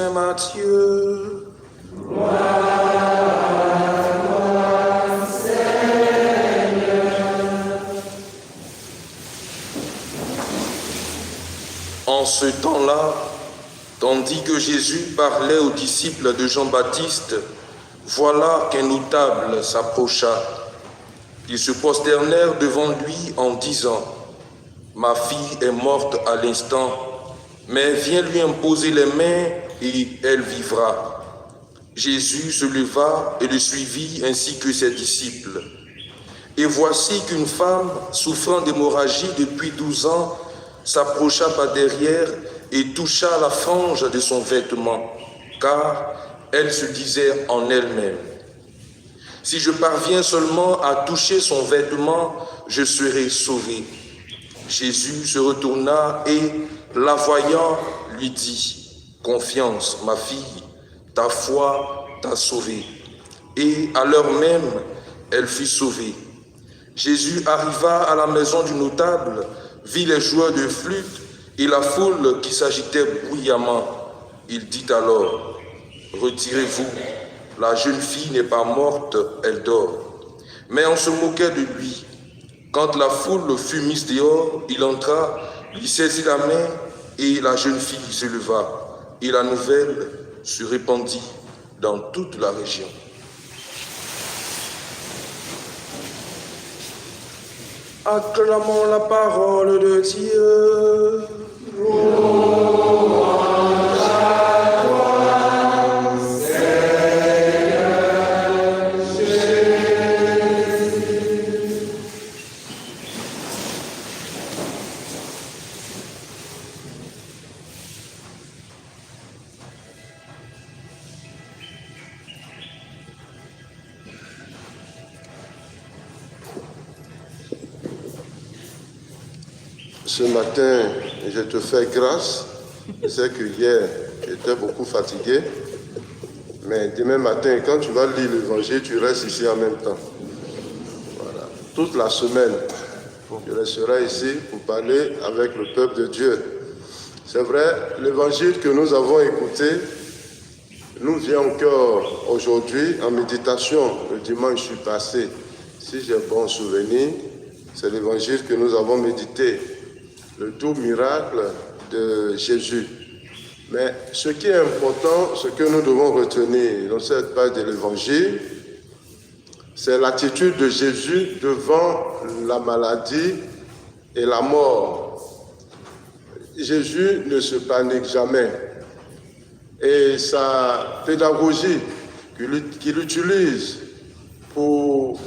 Saint Matthieu. En ce temps-là, tandis que Jésus parlait aux disciples de Jean-Baptiste, voilà qu'un notable s'approcha. Ils se prosternèrent devant lui en disant : « Ma fille est morte à l'instant, mais viens lui imposer les mains et elle vivra. » Jésus se leva et le suivit ainsi que ses disciples. Et voici qu'une femme souffrant d'hémorragie depuis 12 ans s'approcha par derrière et toucha la frange de son vêtement, car elle se disait en elle-même : « Si je parviens seulement à toucher son vêtement, je serai sauvée. » Jésus se retourna et, la voyant, lui dit : « Confiance, ma fille, ta foi t'a sauvée. » Et à l'heure même, elle fut sauvée. Jésus arriva à la maison du notable, vit les joueurs de flûte et la foule qui s'agitait bruyamment. Il dit alors : « Retirez-vous, la jeune fille n'est pas morte, elle dort. » Mais on se moquait de lui. Quand la foule fut mise dehors, il entra, lui saisit la main et la jeune fille se leva. Et la nouvelle se répandit dans toute la région. Acclamons la parole de Dieu. Ce matin, je te fais grâce. Je sais que hier, j'étais beaucoup fatigué. Mais demain matin, quand tu vas lire l'évangile, tu restes ici en même temps. Voilà. Toute la semaine, je resterai ici pour parler avec le peuple de Dieu. C'est vrai, l'évangile que nous avons écouté nous vient au cœur aujourd'hui en méditation le dimanche passé. Si j'ai bon souvenir, c'est l'évangile que nous avons médité. Le doux miracle de Jésus. Mais ce qui est important, ce que nous devons retenir dans cette page de l'Évangile, c'est l'attitude de Jésus devant la maladie et la mort. Jésus ne se panique jamais. Et sa pédagogie qu'il utilise pour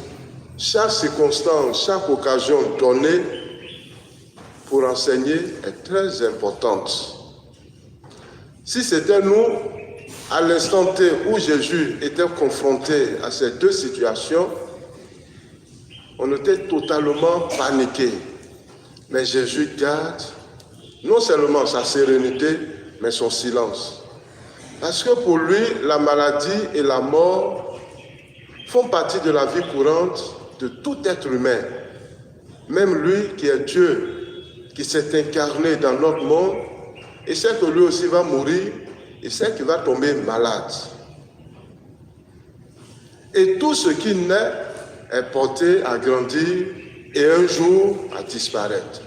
chaque circonstance, chaque occasion donnée, pour enseigner est très importante. Si c'était nous, à l'instant T où Jésus était confronté à ces deux situations, on était totalement paniqué. Mais Jésus garde non seulement sa sérénité, mais son silence. Parce que pour lui, la maladie et la mort font partie de la vie courante de tout être humain. Même lui qui est Dieu, qui s'est incarné dans notre monde, et sait que lui aussi va mourir, et sait qu'il va tomber malade. Et tout ce qui naît est porté à grandir et un jour à disparaître.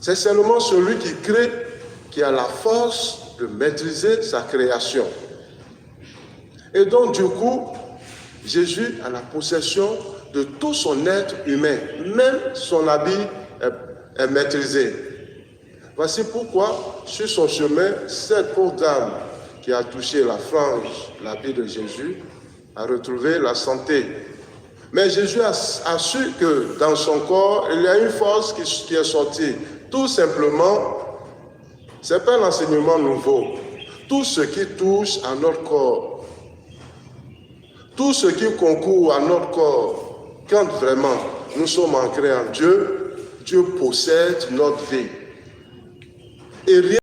C'est seulement celui qui crée qui a la force de maîtriser sa création. Et donc du coup, Jésus a la possession de tout son être humain, même son habit est maîtrisé. Voici pourquoi, sur son chemin, cette pauvre dame qui a touché la frange, l'habit de Jésus, a retrouvé la santé. Mais Jésus a su que dans son corps, il y a une force qui est sortie. Tout simplement, ce n'est pas un enseignement nouveau. Tout ce qui touche à notre corps, tout ce qui concourt à notre corps, quand vraiment nous sommes ancrés en Dieu, Dieu possède notre vie. Et rien